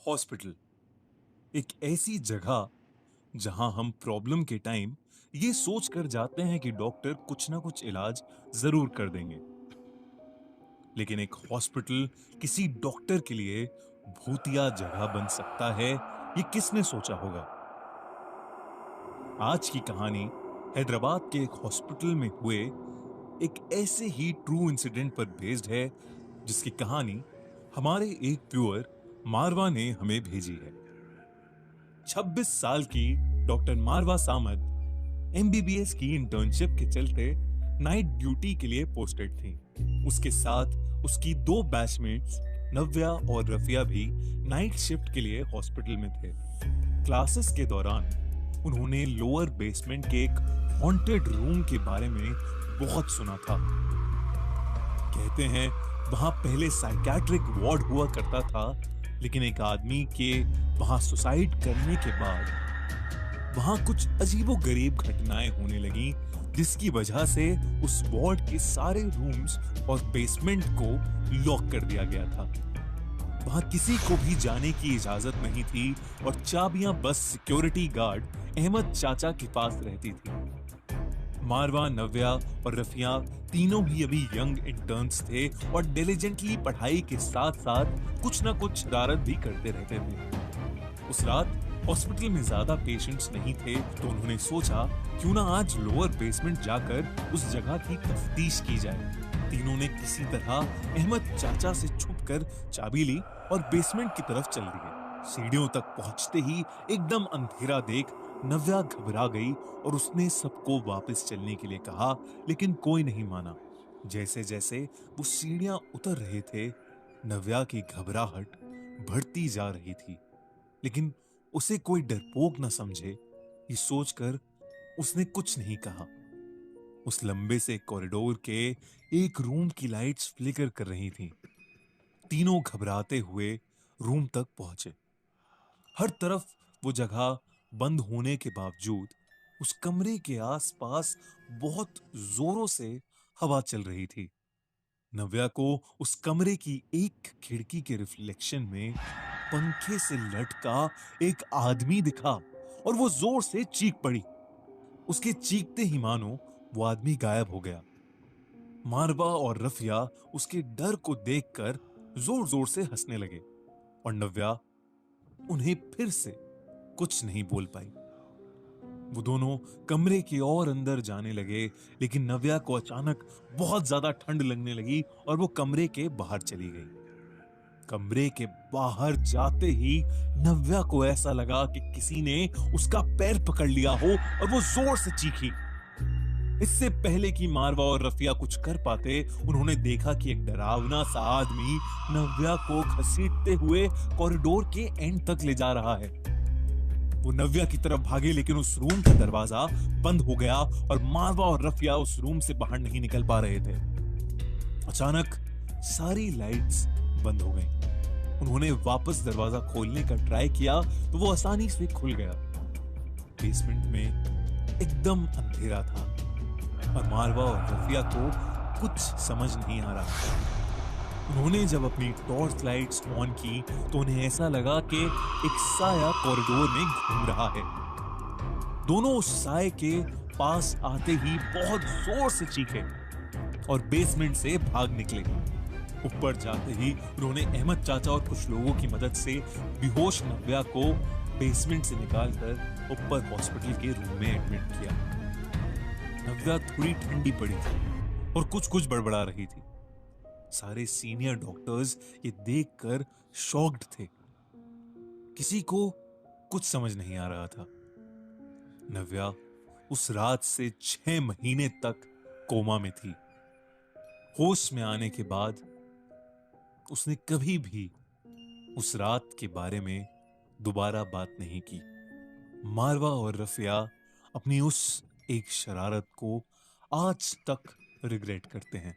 Hospital एक ऐसी जगह जहां हम प्रॉब्लम के टाइम ये सोच कर जाते हैं कि डॉक्टर कुछ ना कुछ इलाज जरूर कर देंगे, लेकिन एक हॉस्पिटल किसी डॉक्टर के लिए भूतिया जगह बन सकता है, ये किसने सोचा होगा। आज की कहानी हैदराबाद के एक हॉस्पिटल में हुए एक ऐसे ही ट्रू इंसिडेंट पर बेस्ड है, जिसकी कहानी हमारे एक व्यूअर मारवा ने हमें भेजी है। 26 साल की डॉक्टर मारवा सामद एमबीबीएस की इंटर्नशिप के चलते नाइट ड्यूटी के लिए पोस्टेड थी। उसके साथ उसकी दो बैचमेट्स नव्या और रफिया भी नाइट शिफ्ट के लिए हॉस्पिटल में थे। क्लासेस के दौरान उन्होंने लोअर बेसमेंट के एक हॉन्टेड रूम के बारे में बहुत सुना था। कहते हैं वहां पहले साइकियाट्रिक वार्ड हुआ करता था, लेकिन एक आदमी के वहां सुसाइड करने के बाद वहां कुछ अजीबोगरीब घटनाएं होने लगी, जिसकी वजह से उस वार्ड के सारे रूम्स और बेसमेंट को लॉक कर दिया गया था। वहां किसी को भी जाने की इजाजत नहीं थी और चाबियां बस सिक्योरिटी गार्ड अहमद चाचा के पास रहती थी। मारवा, नव्या और रफिया तीनों भी अभी यंग इंटर्न्स थे और डिलिजेंटली पढ़ाई के साथ साथ कुछ ना कुछ शरारत भी करते रहते थे। उस रात हॉस्पिटल में ज्यादा पेशेंट्स नहीं थे, तो उन्होंने सोचा क्यों ना आज लोअर बेसमेंट जाकर उस जगह की तफ्तीश की जाए। तीनों ने किसी तरह अहमद चाचा से छुपकर चाबी ली और बेसमेंट की तरफ चल दिए। सीढ़ियों तक पहुंचते ही एकदम अंधेरा देख नव्या घबरा गई और उसने सबको वापस चलने के लिए कहा, लेकिन कोई नहीं माना। जैसे जैसे वो सीढ़ियां उतर रहे थे, नव्या की घबराहट बढ़ती जा रही थी, लेकिन उसे कोई डरपोक न समझे, ये सोचकर उसने कुछ नहीं कहा। उस लंबे से कॉरिडोर के एक रूम की लाइट्स फ्लिकर कर रही थीं। तीनों घबराते हुए रूम तक पहुंचे। हर तरफ वो जगह बंद होने के बावजूद उस कमरे के आसपास बहुत जोरों से हवा चल रही थी। नव्या को उस कमरे की एक खिड़की के रिफ्लेक्शन में पंखे से लटका एक आदमी दिखा और वो जोर से चीख पड़ी। उसके चीखते ही मानो वो आदमी गायब हो गया। मारवा और रफिया उसके डर को देखकर जोर जोर से हंसने लगे और नव्या उन्हें फिर से कुछ नहीं बोल पाई। वो दोनों कमरे के और अंदर जाने लगे, लेकिन नव्या को अचानक बहुत ज्यादा ठंड लगने लगी और वो कमरे के बाहर चली गई। कमरे के बाहर जाते ही नव्या को ऐसा लगा कि किसी ने उसका पैर पकड़ लिया हो और वो जोर से चीखी। इससे पहले कि मारवा और रफिया कुछ कर पाते, उन्होंने देखा कि एक डरावना सा आदमी नव्या को घसीटते हुए कॉरिडोर के एंड तक ले जा रहा है। वो नव्या की तरफ भागे, लेकिन उस रूम का दरवाजा बंद हो गया और मारवा और रफिया उस रूम से बाहर नहीं निकल पा रहे थे। अचानक सारी लाइट्स बंद हो गईं। उन्होंने वापस दरवाजा खोलने का ट्राई किया तो वो आसानी से खुल गया। बेसमेंट में एकदम अंधेरा था और मारवा और रफिया को कुछ समझ नहीं आ रहा था। उन्होंने जब अपनी टॉर्च लाइट्स ऑन की तो उन्हें ऐसा लगा कि एक साया कॉरिडोर में घूम रहा है। दोनों उस साए के पास आते ही बहुत जोर से चीखे और बेसमेंट से भाग निकले। ऊपर जाते ही उन्होंने अहमद चाचा और कुछ लोगों की मदद से बेहोश नव्या को बेसमेंट से निकालकर ऊपर हॉस्पिटल के रूम में एडमिट किया। नव्या थोड़ी ठंडी पड़ी थी और कुछ कुछ बड़बड़ा रही थी। सारे सीनियर डॉक्टर्स ये देखकर शॉक्ड थे। किसी को कुछ समझ नहीं आ रहा था। नव्या उस रात से 6 महीने तक कोमा में थी। होश में आने के बाद उसने कभी भी उस रात के बारे में दोबारा बात नहीं की। मारवा और रफिया अपनी उस एक शरारत को आज तक रिग्रेट करते हैं।